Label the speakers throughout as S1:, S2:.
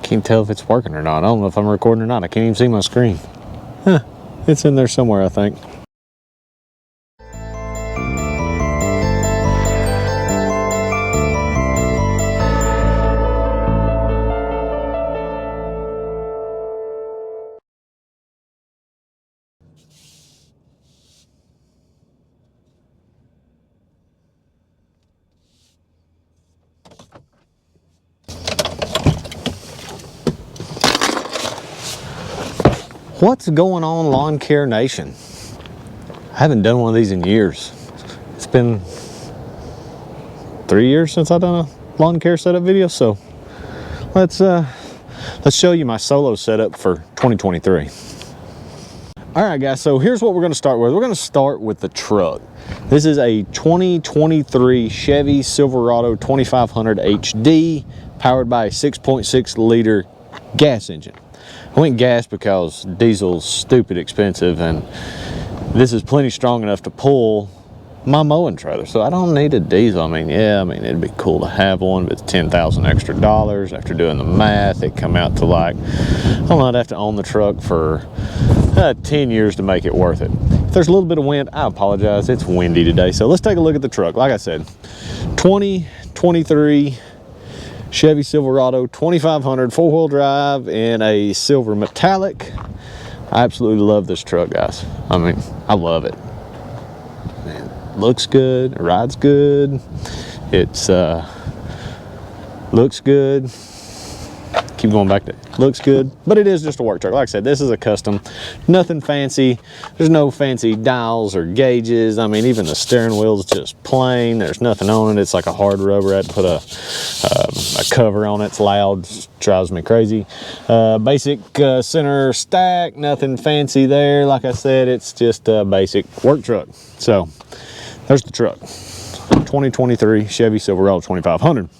S1: can't tell if it's working or not. I don't know if I'm recording or not. I can't even see my screen. Huh, it's in there somewhere, I think. What's going on, Lawn Care Nation? I haven't done one of these in years. It's been 3 years since I've done a lawn care setup video, so let's show you my solo setup for 2023. All right, guys, so here's what we're going to start with. We're going to start with the truck. This is a 2023 Chevy Silverado 2500 HD, powered by a 6.6 liter gas engine. I went gas because diesel's stupid expensive, and this is plenty strong enough to pull my mowing trailer, so I don't need a diesel. I mean, it'd be cool to have one, but it's $10,000 extra. After doing the math, it come out to like, I'd have to own the truck for 10 years to make it worth it. If there's a little bit of wind, I apologize. It's windy today, so let's take a look at the truck. Like I said, 2023 Chevy Silverado 2500 four-wheel drive in a silver metallic. I absolutely love this truck, guys. I mean, I love it. Man, looks good, it rides good, it's looks good. Keep going back to looks good, but it is just a work truck. Like I said, this is a custom, nothing fancy. There's no fancy dials or gauges. I mean, even the steering wheel's just plain. There's nothing on it. It's like a hard rubber. I had to put a cover on it. It's loud, just drives me crazy. Basic center stack, nothing fancy there. Like I said, it's just a basic work truck. So there's the truck, 2023 Chevy Silverado 2500.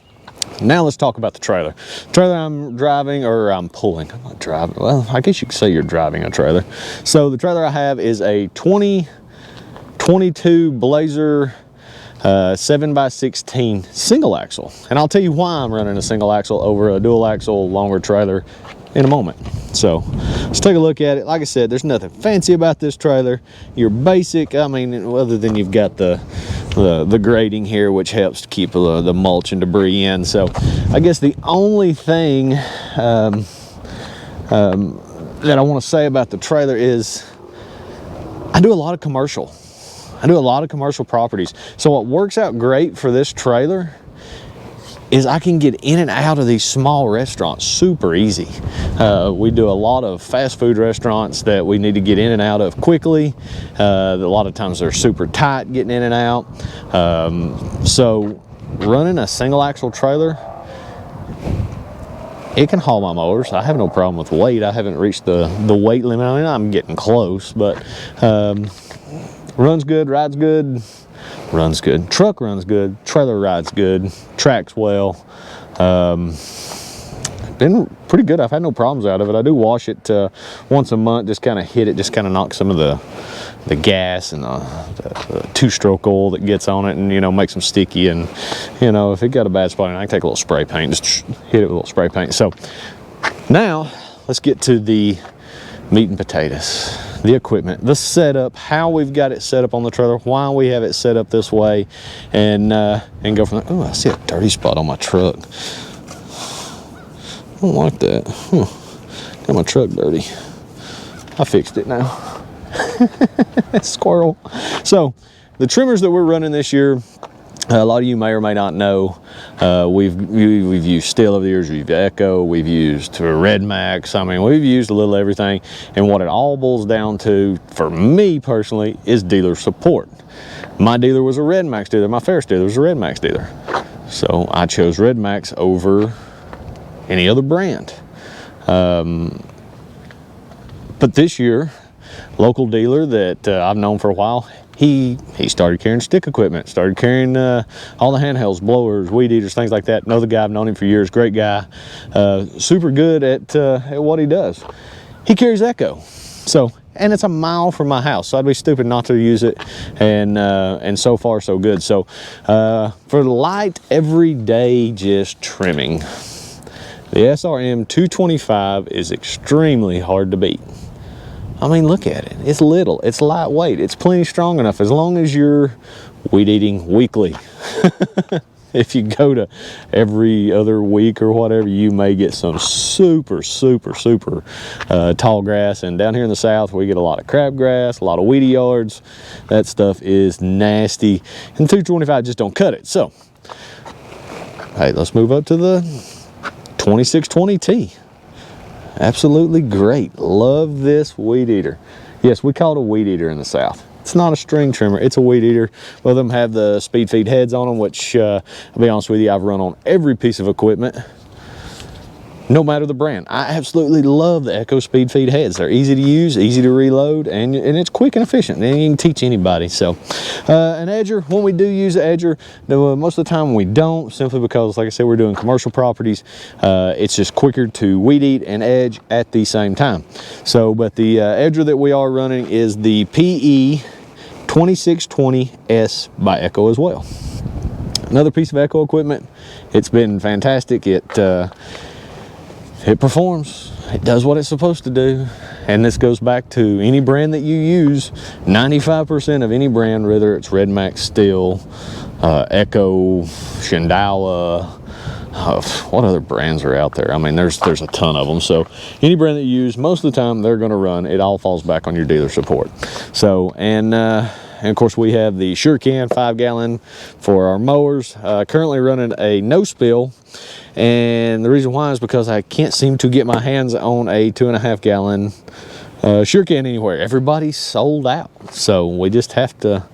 S1: Now let's talk about the trailer. The trailer I'm driving, or I'm pulling. I'm not driving. Well, I guess you could say you're driving a trailer. So the trailer I have is a 2022 Blazer 7x16 single axle. And I'll tell you why I'm running a single axle over a dual axle longer trailer in a moment. So let's take a look at it. Like I said, there's nothing fancy about this trailer. Your basic, I mean, other than you've got the grading here, which helps to keep the mulch and debris in. So I guess the only thing that I want to say about the trailer is I do a lot of commercial. I do a lot of commercial properties. So what works out great for this trailer is I can get in and out of these small restaurants super easy. We do a lot of fast food restaurants that we need to get in and out of quickly. A lot of times they're super tight getting in and out. So running a single axle trailer, it can haul my mowers. I have no problem with weight. I haven't reached the weight limit. I mean, I'm getting close, but runs good, rides good. Runs good, truck runs good, trailer rides good, tracks well. Been pretty good. I've had no problems out of it. I do wash it once a month, just kind of hit it, just kind of knock some of the gas and the two-stroke oil that gets on it, and makes them sticky. And if it got a bad spot, I can take a little spray paint, just hit it with a little spray paint. So now let's get to the meat and potatoes. The equipment, the setup, how we've got it set up on the trailer, why we have it set up this way, and go from there. Oh, I see a dirty spot on my truck. I don't like that. Got my truck dirty. I fixed it now. Squirrel. So the trimmers that we're running this year, a lot of you may or may not know, we've used Stihl over the years, we've used Echo, we've used Red Max. I mean, we've used a little everything, and what it all boils down to, for me personally, is dealer support. My dealer was a Red Max dealer, my Ferris dealer was a Red Max dealer. So I chose Red Max over any other brand. But this year, local dealer that I've known for a while, he started carrying stick equipment, started carrying all the handhelds, blowers, weed eaters, things like that. Know the guy, I've known him for years, great guy, super good at what he does. He carries Echo, and it's a mile from my house, so I'd be stupid not to use it, and so far so good. So for light, everyday just trimming, The SRM 225 is extremely hard to beat. I mean, look at it. It's little, it's lightweight, it's plenty strong enough as long as you're weed eating weekly. If you go to every other week or whatever, you may get some super tall grass. And down here in the south, we get a lot of crabgrass, a lot of weedy yards. That stuff is nasty. And 225 just don't cut it. So, hey, let's move up to the 2620T. Absolutely great. Love this weed eater. Yes, we call it a weed eater in the south. It's not a string trimmer, it's a weed eater. Both of them have the speed feed heads on them, which I'll be honest with you, I've run on every piece of equipment, no matter the brand. I absolutely love the Echo speed feed heads. They're easy to use, easy to reload, and it's quick and efficient, and you can teach anybody. So an edger, when we do use an edger, most of the time we don't, simply because, like I said, we're doing commercial properties. It's just quicker to weed eat and edge at the same time. So, but the edger that we are running is the PE 2620S by Echo as well. Another piece of Echo equipment. It's been fantastic. It performs. It does what it's supposed to do. And this goes back to any brand that you use. 95% of any brand, whether it's Red Max Steel, Echo, Shindawa, what other brands are out there? I mean, there's a ton of them. So any brand that you use, most of the time they're going to run. It all falls back on your dealer support. So, and of course we have the SureCan 5-gallon for our mowers. Currently running a no spill, and the reason why is because I can't seem to get my hands on a 2.5-gallon SureCan anywhere. Everybody's sold out, so we just have to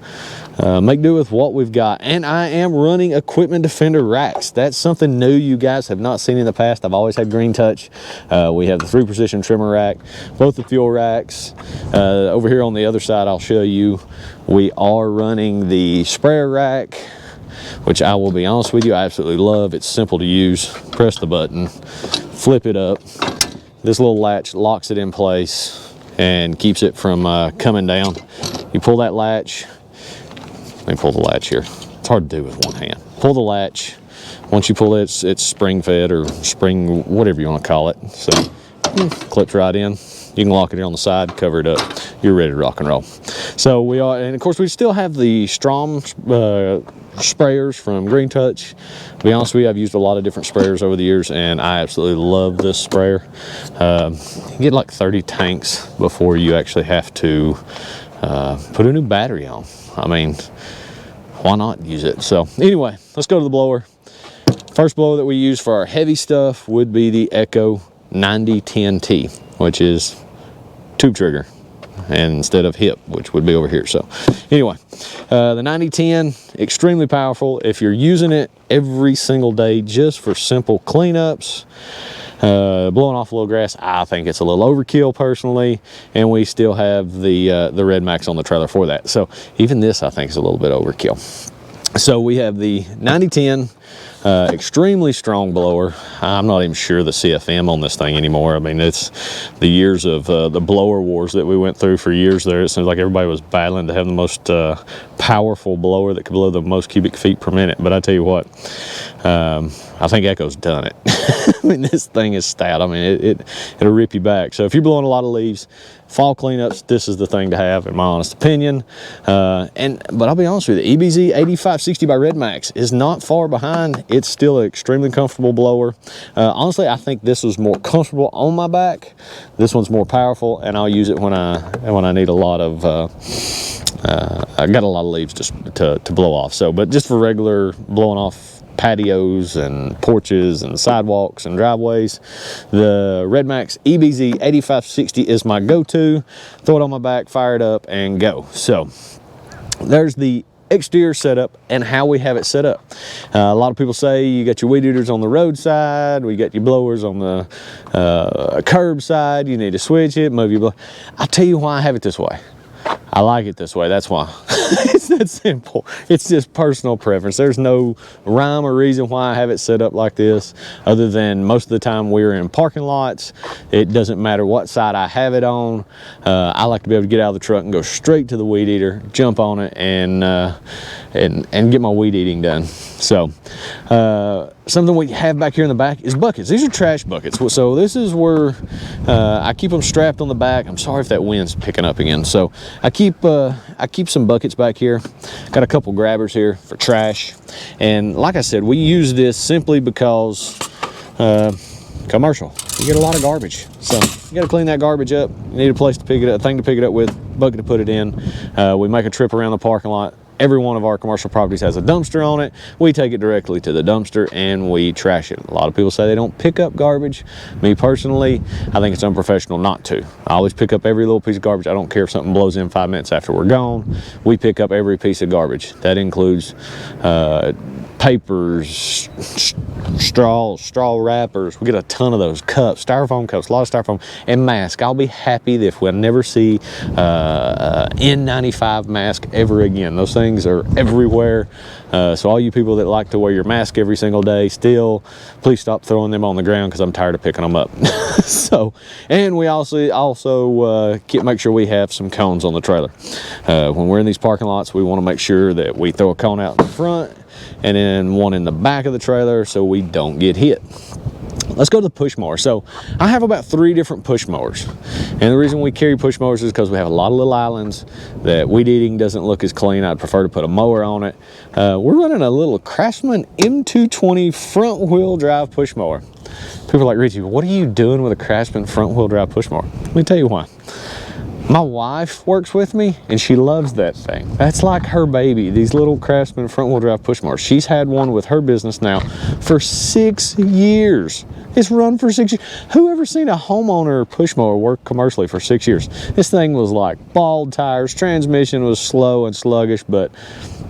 S1: make do with what we've got. And I am running Equipment Defender racks. That's something new you guys have not seen in the past. I've always had Green Touch. We have the 3-position trimmer rack, both the fuel racks. Over here on the other side, I'll show you, we are running the sprayer rack, which I will be honest with you, I absolutely love. It's simple to use. Press the button, flip it up. This little latch locks it in place and keeps it from coming down. You pull that latch. Let me pull the latch here. It's hard to do with one hand. Pull the latch. Once you pull it, it's spring fed or spring, whatever you want to call it. So clips right in. You can lock it here on the side, cover it up. You're ready to rock and roll. So we are, and of course we still have the Strom sprayers from Green Touch. To be honest with you, I've used a lot of different sprayers over the years, and I absolutely love this sprayer. You get like 30 tanks before you actually have to put a new battery on. I mean, why not use it? So anyway, let's go to the blower. First blower that we use for our heavy stuff would be the Echo 9010T, which is tube trigger, and instead of hip, which would be over here. So anyway, the 9010, extremely powerful. If you're using it every single day just for simple cleanups, blowing off a little grass, I think it's a little overkill personally, and we still have the Red Max on the trailer for that. So even this I think is a little bit overkill. So we have the 9010, extremely strong blower. I'm not even sure the CFM on this thing anymore. I mean, it's the years of the blower wars that we went through for years there. It seems like everybody was battling to have the most powerful blower that could blow the most cubic feet per minute. But I tell you what, I think Echo's done it. I mean, this thing is stout. I mean, it'll rip you back. So if you're blowing a lot of leaves, fall cleanups, this is the thing to have, in my honest opinion. But I'll be honest with you, the EBZ 8560 by Red Max is not far behind. It's still an extremely comfortable blower. Honestly, I think this was more comfortable on my back. This one's more powerful, and I'll use it when I need a lot of I got a lot of leaves just to blow off. So, but just for regular blowing off patios and porches and sidewalks and driveways, the Red Max EBZ 8560 is my go-to. Throw it on my back, fire it up, and go. So there's the exterior setup and how we have it set up. A lot of people say you got your weed eaters on the roadside, we got your blowers on the curb side, you need to switch it, move your blower. I'll tell you why I have it this way. I like it this way, that's why. It's that simple. It's just personal preference. There's no rhyme or reason why I have it set up like this, other than most of the time we're in parking lots. It doesn't matter what side I have it on. I like to be able to get out of the truck and go straight to the weed eater, jump on it, and get my weed eating done. So something we have back here in the back is buckets. These are trash buckets. So this is where I keep them strapped on the back. I'm sorry if that wind's picking up again. So I keep some buckets back here. Got a couple grabbers here for trash. And like I said, we use this simply because commercial. You get a lot of garbage. So you got to clean that garbage up. You need a place to pick it up, a thing to pick it up with, bucket to put it in. We make a trip around the parking lot. Every one of our commercial properties has a dumpster on it. We take it directly to the dumpster and we trash it. A lot of people say they don't pick up garbage. Me personally, I think it's unprofessional not to. I always pick up every little piece of garbage. I don't care if something blows in 5 minutes after we're gone. We pick up every piece of garbage. That includes papers, straw wrappers. We get a ton of those, cups, styrofoam cups, a lot of styrofoam, and masks. I'll be happy if we'll never see N95 mask ever again. Those things are everywhere. So all you people that like to wear your mask every single day still, please stop throwing them on the ground because I'm tired of picking them up. So, and we also make sure we have some cones on the trailer. When we're in these parking lots, we want to make sure that we throw a cone out in the front and then one in the back of the trailer so we don't get hit. Let's go to the push mower. So I have about 3 different push mowers. And the reason we carry push mowers is because we have a lot of little islands that weed eating doesn't look as clean. I'd prefer to put a mower on it. We're running a little Craftsman M220 front wheel drive push mower. People are like, Richie, what are you doing with a Craftsman front wheel drive push mower? Let me tell you why. My wife works with me and she loves that thing. That's like her baby, these little Craftsman front wheel drive push mowers. She's had one with her business now for 6 years. It's run for 6 years. Who ever seen a homeowner push mower work commercially for 6 years? This thing was like bald tires, transmission was slow and sluggish, but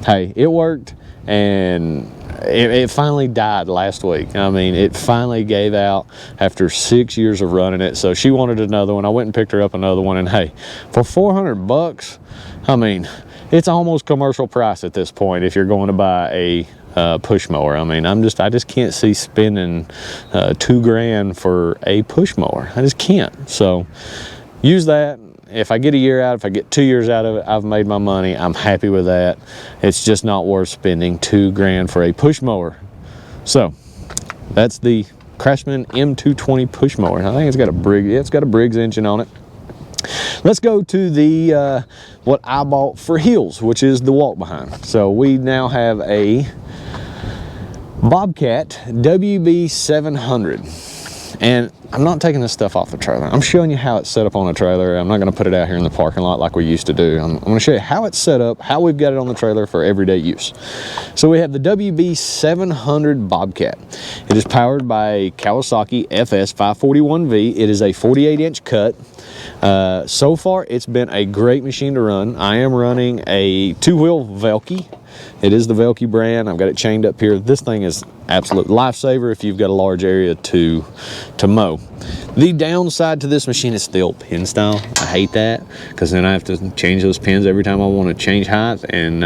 S1: hey, it worked. And it finally died last week. I mean, it finally gave out after 6 years of running it. So she wanted another one. I went and picked her up another one. And hey, for $400, I mean, it's almost commercial price at this point if you're going to buy a push mower. I mean, I just can't see spending $2,000 for a push mower. I just can't. So use that. If I get a year out, if I get 2 years out of it, I've made my money. I'm happy with that. It's just not worth spending $2,000 for a push mower. So that's the Craftsman M220 push mower. I think it's got a Briggs engine on it. Let's go to the what I bought for Hills, which is the walk behind. So we now have a Bobcat WB 700. And I'm not taking this stuff off the trailer. I'm showing you how it's set up on a trailer. I'm not going to put it out here in the parking lot like we used to do. I'm going to show you how it's set up, how we've got it on the trailer for everyday use. So we have the WB 700 Bobcat. It is powered by a Kawasaki FS 541V. It is a 48-inch cut. So far, it's been a great machine to run. I am running a 2-wheel Velke. It is the Velke brand. I've got it chained up here. This thing is absolute lifesaver if you've got a large area to mow. The downside to this machine is still pin style. I hate that because then I have to change those pins every time I want to change height, and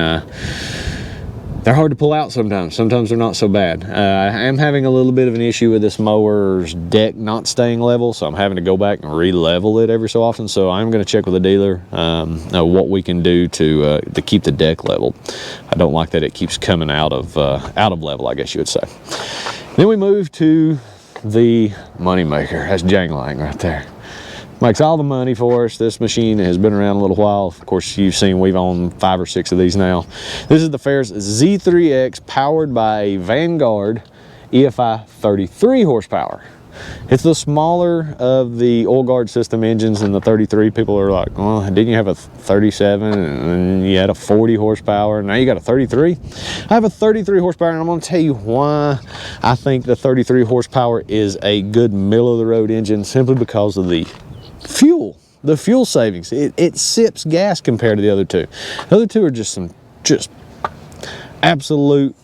S1: they're hard to pull out sometimes. Sometimes they're not so bad. I am having a little bit of an issue with this mower's deck not staying level, so I'm having to go back and re-level it every so often. So I'm going to check with the dealer what we can do to keep the deck leveled. I don't like that it keeps coming out of level, I guess you would say. Then we move to the money maker. That's Jangling right there. Makes all the money for us. This machine has been around a little while. Of course, you've seen we've owned 5 or 6 of these now. This is the Ferris Z3X powered by a Vanguard EFI 33 horsepower. It's the smaller of the oil guard system engines in the 33. People are like, well, didn't you have a 37 and you had a 40 horsepower? Now you got a 33? I have a 33 horsepower, and I'm going to tell you why I think the 33 horsepower is a good middle-of-the-road engine, simply because of the fuel savings. It sips gas compared to the other two. The other two are just absolute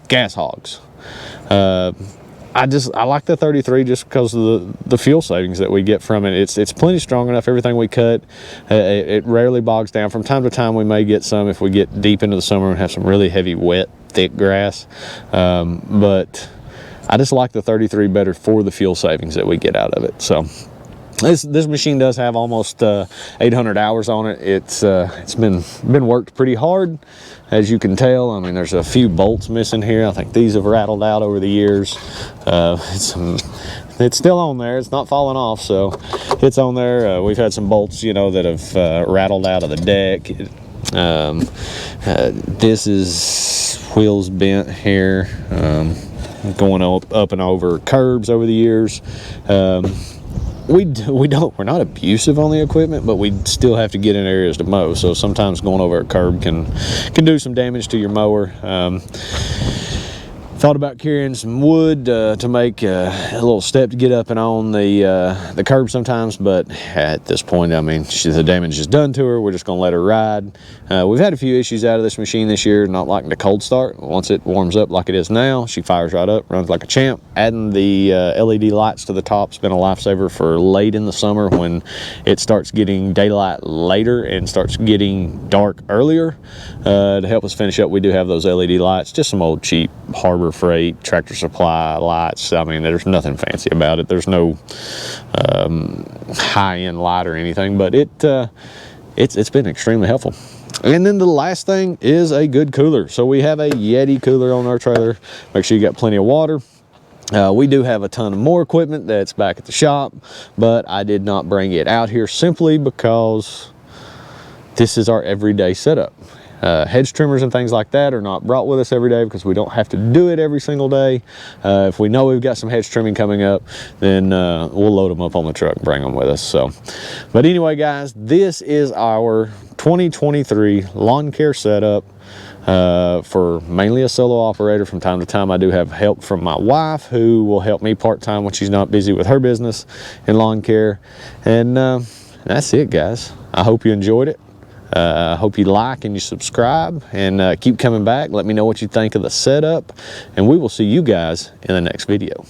S1: gas hogs. I like the 33 just because of the fuel savings that we get from it. It's plenty strong enough. Everything we cut, it rarely bogs down. From time to time, we may get some if we get deep into the summer and have some really heavy, wet, thick grass. But I just like the 33 better for the fuel savings that we get out of it. So this machine does have almost 800 hours on it. It's been worked pretty hard, as you can tell. I mean, there's a few bolts missing here. I think these have rattled out over the years. It's still on there. It's not falling off, so it's on there. We've had some bolts, you know, that have rattled out of the deck. This is wheels bent here, going up and over curbs over the years. We're not abusive on the equipment, but we still have to get in areas to mow. So sometimes going over a curb can do some damage to your mower. Thought about carrying some wood to make a little step to get up and on the curb sometimes, but at this point, I mean, the damage is done to her. We're just gonna let her ride. We've had a few issues out of this machine this year, not liking the cold start. Once it warms up like it is now, she fires right up, runs like a champ. Adding the LED lights to the top's been a lifesaver for late in the summer when it starts getting daylight later and starts getting dark earlier. To help us finish up, we do have those LED lights, just some old cheap Harbor Freight Tractor Supply lights. I mean, there's nothing fancy about it. There's no high-end light or anything, but it's been extremely helpful. And then the last thing is a good cooler. So we have a Yeti cooler on our trailer. Make sure you got plenty of water. We do have a ton of more equipment that's back at the shop, but I did not bring it out here simply because this is our everyday setup. Hedge trimmers and things like that are not brought with us every day because we don't have to do it every single day. If we know we've got some hedge trimming coming up, then we'll load them up on the truck and bring them with us. So, but anyway, guys, this is our 2023 lawn care setup for mainly a solo operator. From time to time, I do have help from my wife, who will help me part-time when she's not busy with her business in lawn care. And that's it, guys. I hope you enjoyed it. I hope you like and you subscribe, and keep coming back. Let me know what you think of the setup, and we will see you guys in the next video.